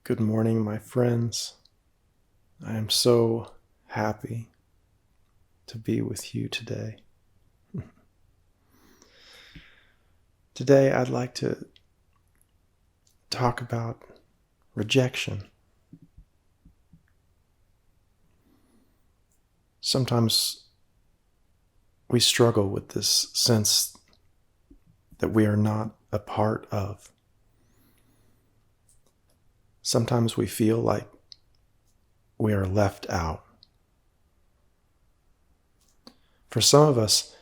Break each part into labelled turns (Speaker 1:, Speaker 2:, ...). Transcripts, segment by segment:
Speaker 1: Good morning, my friends. I am so happy to be with you today. Today, I'd like to talk about rejection. Sometimes we struggle with this sense that we are not a part of. Sometimes we feel like we are left out. For some of us,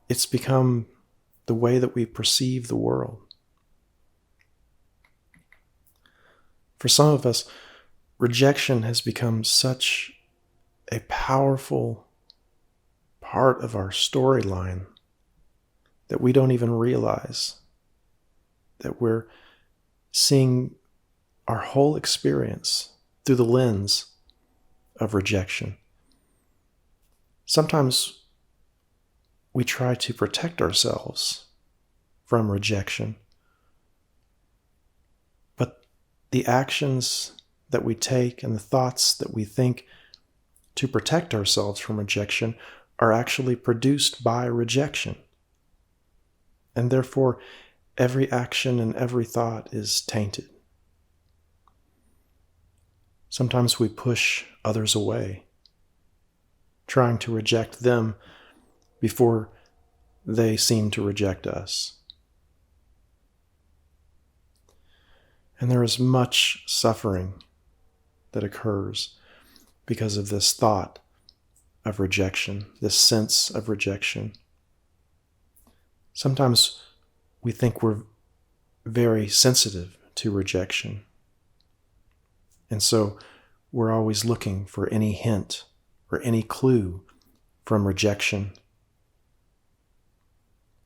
Speaker 1: it's become the way that we perceive the world. For some of us, rejection has become such a powerful part of our storyline that we don't even realize that we're seeing our whole experience through the lens of rejection. Sometimes we try to protect ourselves from rejection, but the actions that we take and the thoughts that we think to protect ourselves from rejection are actually produced by rejection. And therefore, every action and every thought is tainted. Sometimes we push others away, trying to reject them before they seem to reject us. And there is much suffering that occurs because of this thought of rejection, this sense of rejection. Sometimes we think we're very sensitive to rejection. And so we're always looking for any hint or any clue from rejection.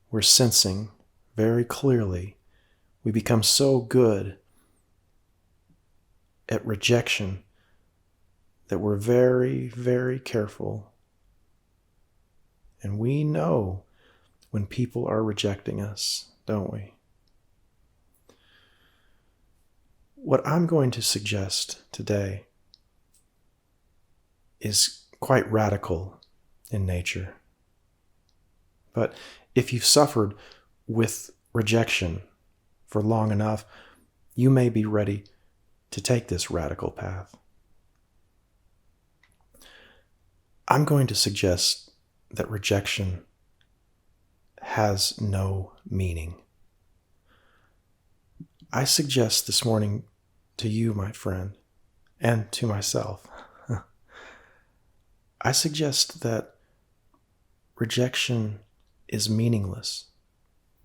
Speaker 1: We're sensing very clearly. We become so good at rejection that we're very, very careful. And we know when people are rejecting us, don't we? What I'm going to suggest today is quite radical in nature. But if you've suffered with rejection for long enough, you may be ready to take this radical path. I'm going to suggest that rejection has no meaning. I suggest this morning to you, my friend, and to myself, I suggest that rejection is meaningless,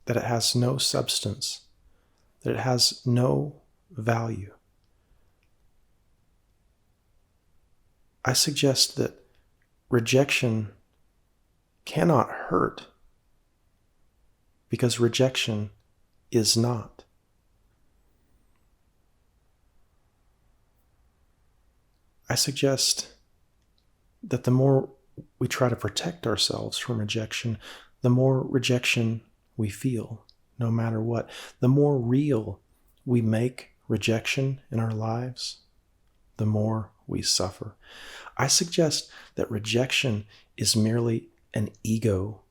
Speaker 1: that it has no substance, that it has no value. I suggest that rejection cannot hurt because rejection is not. I suggest that the more we try to protect ourselves from rejection, the more rejection we feel, no matter what. The more real we make rejection in our lives, the more we suffer. I suggest that rejection is merely an ego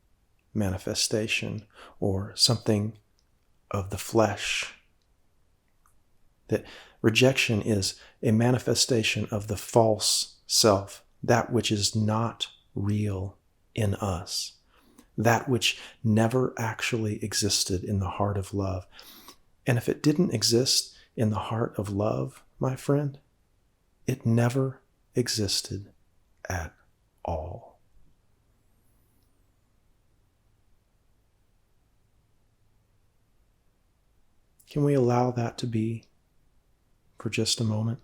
Speaker 1: manifestation or something of the flesh. That rejection is a manifestation of the false self, that which is not real in us, that which never actually existed in the heart of love. And if it didn't exist in the heart of love, my friend, it never existed at all. Can we allow that to be for just a moment?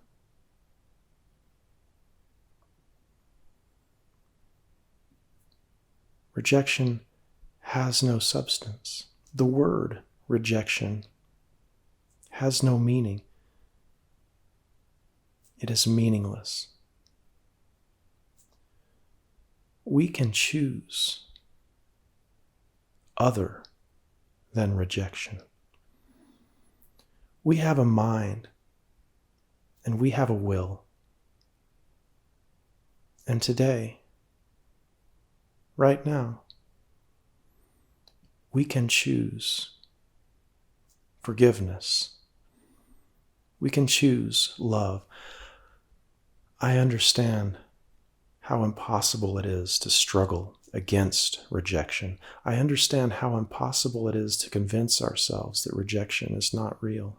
Speaker 1: Rejection has no substance. The word rejection has no meaning. It is meaningless. We can choose other than rejection. We have a mind and we have a will. And today, right now, we can choose forgiveness. We can choose love. I understand how impossible it is to struggle against rejection. I understand how impossible it is to convince ourselves that rejection is not real.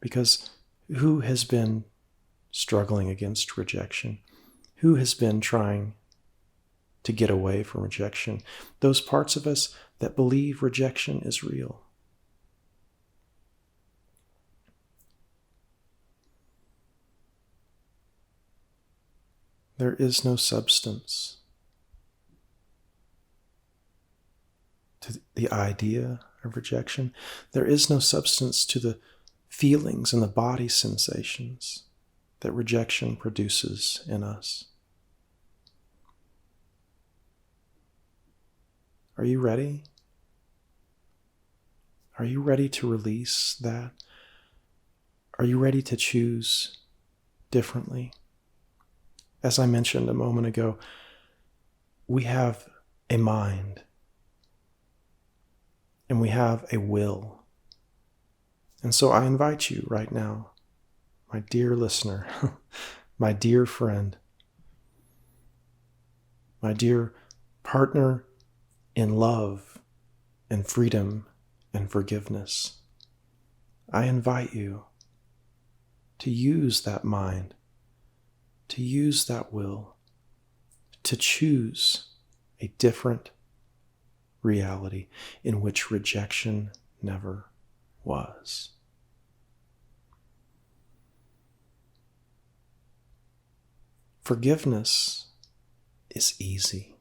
Speaker 1: Because who has been struggling against rejection? Who has been trying to get away from rejection? Those parts of us that believe rejection is real. There is no substance to the idea of rejection. There is no substance to the feelings and the body sensations that rejection produces in us. Are you ready? Are you ready to release that? Are you ready to choose differently? As I mentioned a moment ago, we have a mind and we have a will. And so I invite you right now, my dear listener, my dear friend, my dear partner in love and freedom and forgiveness, I invite you to use that mind, to use that will, to choose a different reality in which rejection never was. Forgiveness is easy.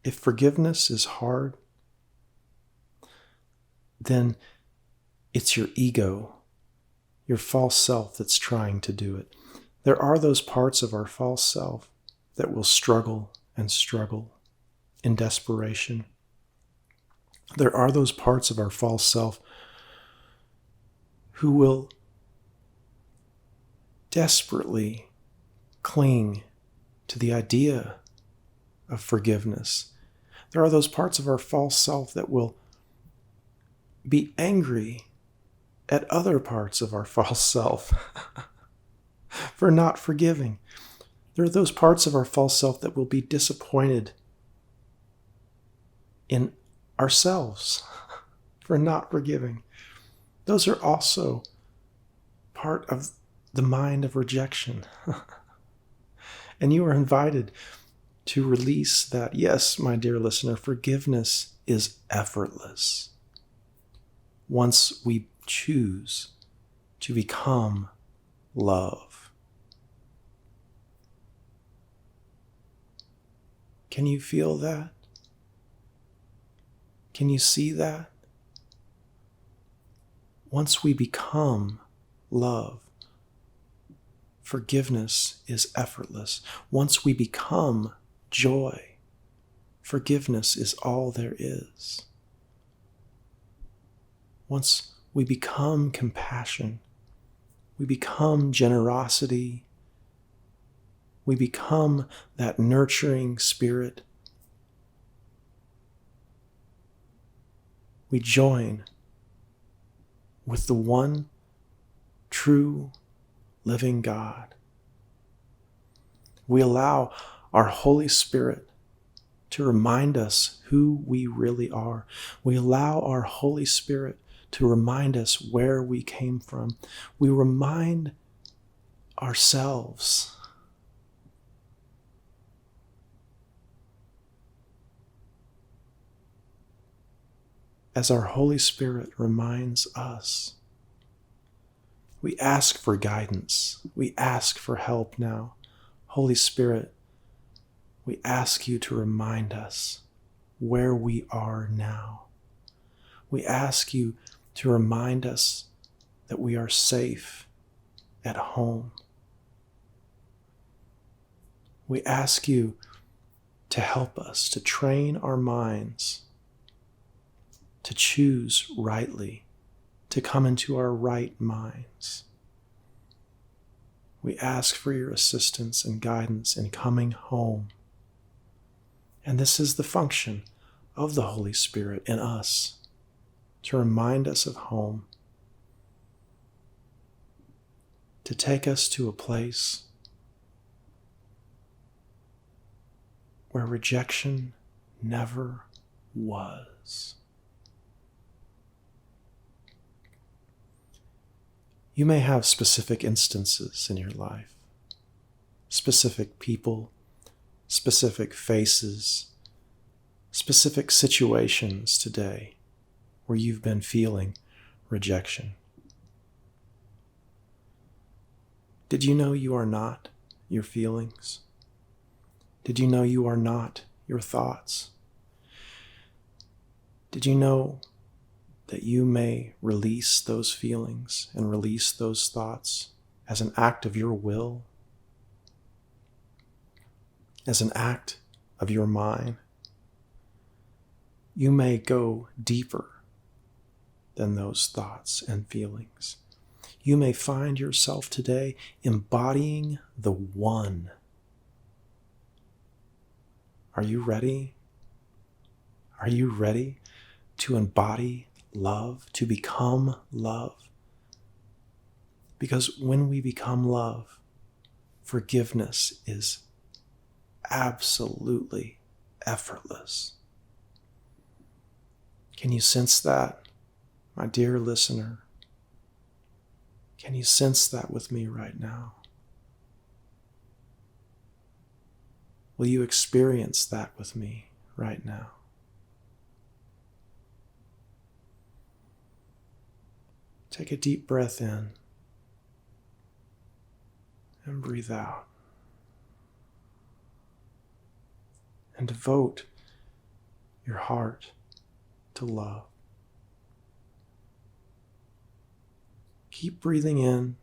Speaker 1: If forgiveness is hard, then it's your ego, your false self that's trying to do it. There are those parts of our false self that will struggle and struggle in desperation. There are those parts of our false self who will desperately cling to the idea of forgiveness. There are those parts of our false self that will be angry at other parts of our false self for not forgiving. There are those parts of our false self that will be disappointed in ourselves for not forgiving. Those are also part of the mind of rejection. And you are invited to release that. Yes, my dear listener, forgiveness is effortless once we choose to become love. Can you feel that? Can you see that? Once we become love, forgiveness is effortless. Once we become joy, forgiveness is all there is. Once we become compassion, we become generosity, we become that nurturing spirit, we join with the one true living God. We allow our Holy Spirit to remind us who we really are. We allow our Holy Spirit to remind us where we came from. We remind ourselves as our Holy Spirit reminds us. We ask for guidance. We ask for help now. Holy Spirit, we ask you to remind us where we are now. We ask you to remind us that we are safe at home. We ask you to help us to train our minds to choose rightly, to come into our right minds. We ask for your assistance and guidance in coming home. And this is the function of the Holy Spirit in us, to remind us of home, to take us to a place where rejection never was. You may have specific instances in your life, specific people, specific faces, specific situations today where you've been feeling rejection. Did you know you are not your feelings? Did you know you are not your thoughts? Did you know that you may release those feelings and release those thoughts as an act of your will, as an act of your mind? You may go deeper than those thoughts and feelings. You may find yourself today embodying the One. Are you ready? Are you ready to embody love, to become love? Because when we become love, forgiveness is absolutely effortless. Can you sense that, my dear listener? Can you sense that with me right now? Will you experience that with me right now? Take a deep breath in and breathe out. And devote your heart to love. Keep breathing in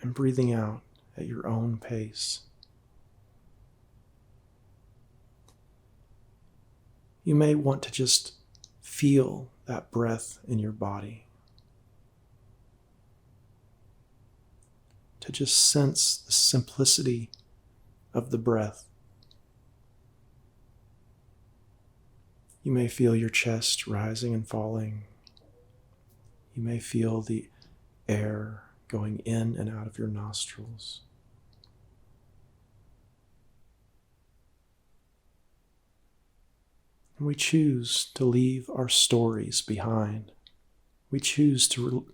Speaker 1: and breathing out at your own pace. You may want to just feel that breath in your body. To just sense the simplicity of the breath. You may feel your chest rising and falling. You may feel the air going in and out of your nostrils. And we choose to leave our stories behind. We choose to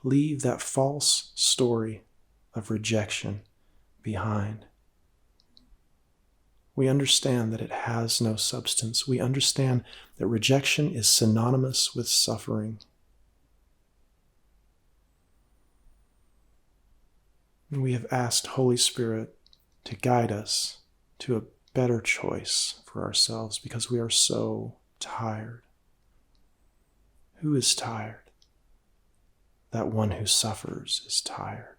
Speaker 1: leave that false story of rejection behind. We understand that it has no substance. We understand that rejection is synonymous with suffering. And we have asked Holy Spirit to guide us to a better choice for ourselves because we are so tired. Who is tired? That one who suffers is tired.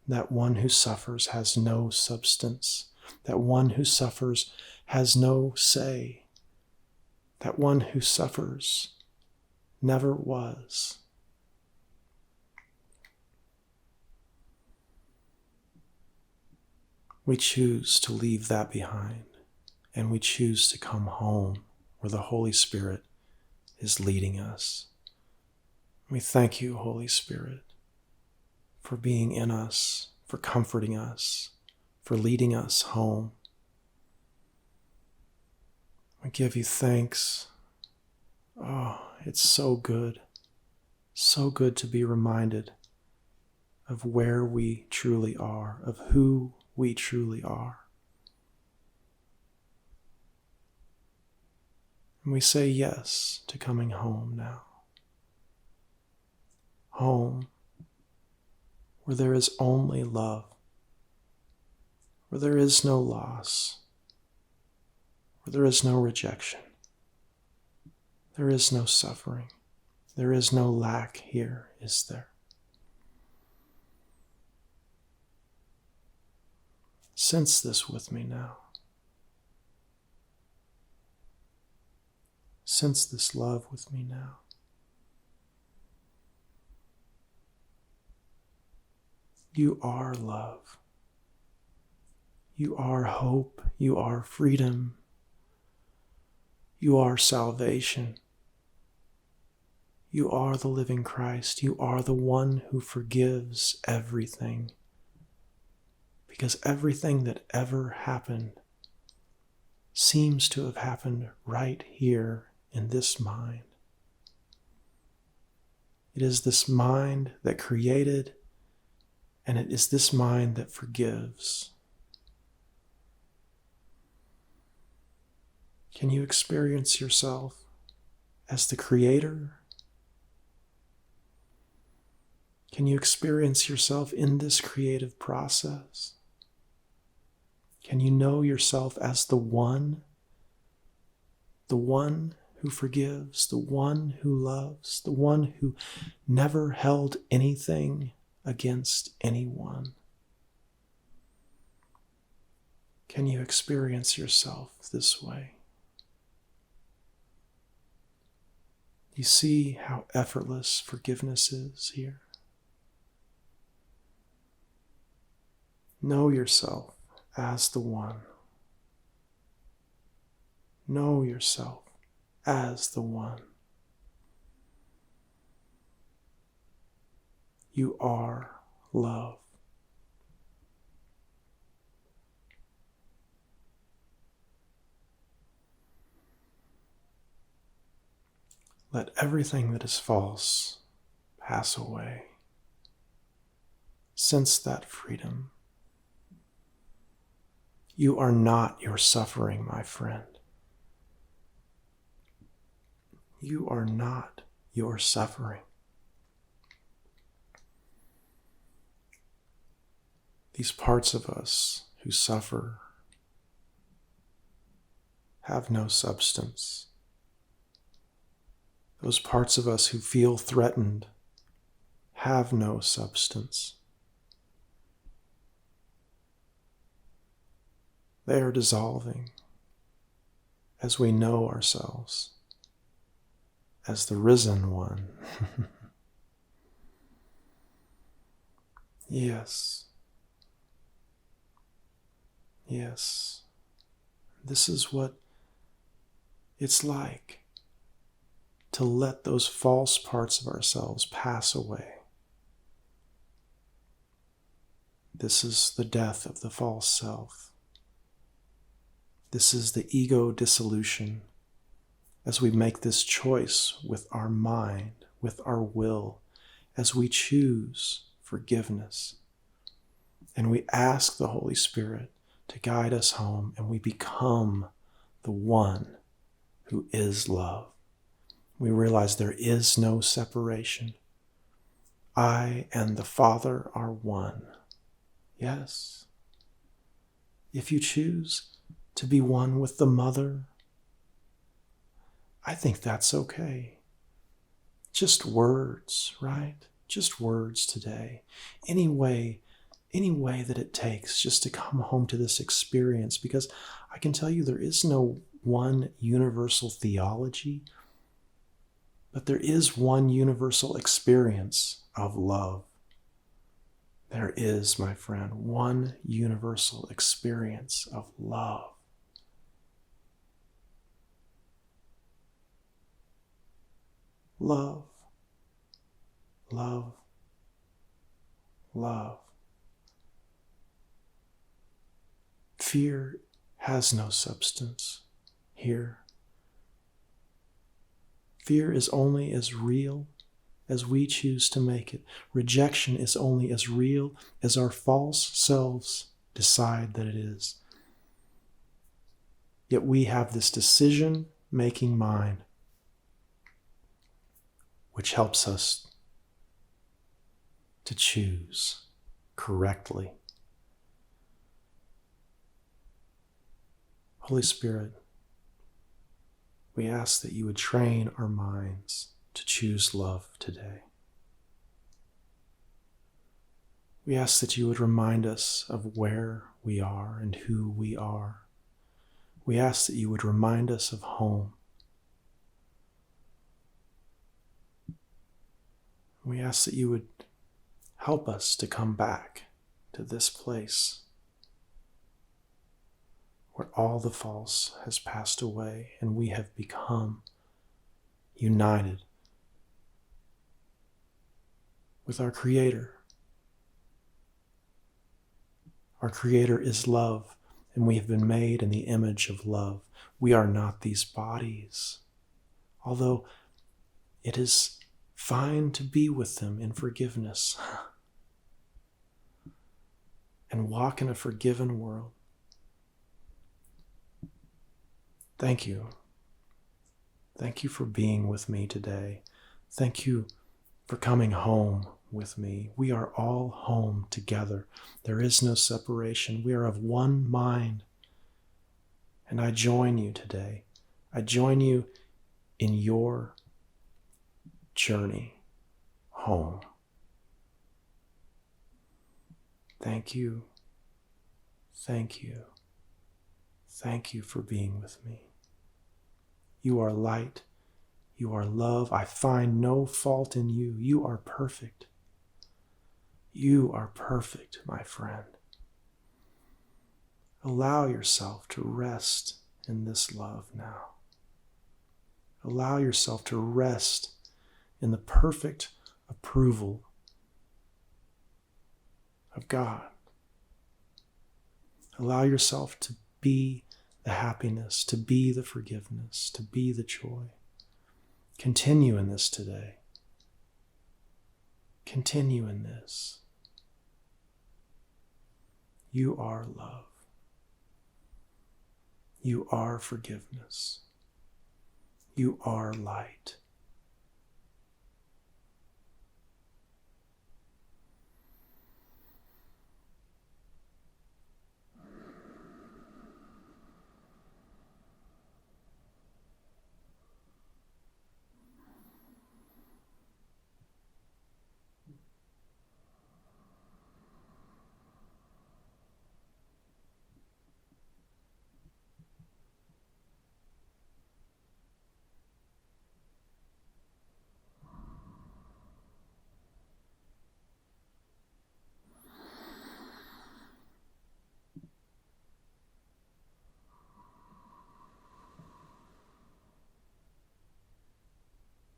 Speaker 1: That one who suffers has no substance. That one who suffers has no say. That one who suffers never was. We choose to leave that behind, and we choose to come home where the Holy Spirit is leading us. We thank you, Holy Spirit, for being in us, for comforting us, for leading us home. We give you thanks. Oh, it's so good to be reminded of where we truly are, of who we truly are. And we say yes to coming home now. Home where there is only love, where there is no loss, where there is no rejection, there is no suffering, there is no lack here, is there? Sense this with me now. Sense this love with me now. You are love. You are hope. You are freedom. You are salvation. You are the living Christ. You are the one who forgives everything. Because everything that ever happened seems to have happened right here in this mind. It is this mind that created, and it is this mind that forgives. Can you experience yourself as the creator? Can you experience yourself in this creative process? Can you know yourself as the one who forgives, the one who loves, the one who never held anything against anyone? Can you experience yourself this way? You see how effortless forgiveness is here? Know yourself as the one. Know yourself as the one. You are love. Let everything that is false pass away. Sense that freedom. You are not your suffering, my friend. You are not your suffering. These parts of us who suffer have no substance. Those parts of us who feel threatened have no substance. They are dissolving as we know ourselves as the risen one. Yes. Yes. This is what it's like to let those false parts of ourselves pass away. This is the death of the false self. This is the ego dissolution as we make this choice with our mind, with our will, as we choose forgiveness. And we ask the Holy Spirit to guide us home, and we become the one who is love. We realize there is no separation. I and the Father are one. Yes. If you choose to be one with the Mother, I think that's okay. Just words, right? Just words today. Any way that it takes just to come home to this experience, because I can tell you there is no one universal theology, but there is one universal experience of love. There is, my friend, one universal experience of love. Love, love, love. Fear has no substance here. Fear is only as real as we choose to make it. Rejection is only as real as our false selves decide that it is. Yet we have this decision-making mind which helps us to choose correctly. Holy Spirit, we ask that you would train our minds to choose love today. We ask that you would remind us of where we are and who we are. We ask that you would remind us of home. We ask that you would Help us to come back to this place where all the false has passed away and we have become united with our Creator. Our Creator is love, and we have been made in the image of love. We are not these bodies, although it is fine to be with them in forgiveness and walk in a forgiven world. Thank you. Thank you for being with me today. Thank you for coming home with me. We are all home together. There is no separation. We are of one mind. And I join you today. I join you in your journey home. Thank you. Thank you. Thank you for being with me. You are light. You are love. I find no fault in you. You are perfect. You are perfect, my friend. Allow yourself to rest in this love now. Allow yourself to rest in the perfect approval of God. Allow yourself to be the happiness, to be the forgiveness, to be the joy. Continue in this today. Continue in this. You are love. You are forgiveness. You are light.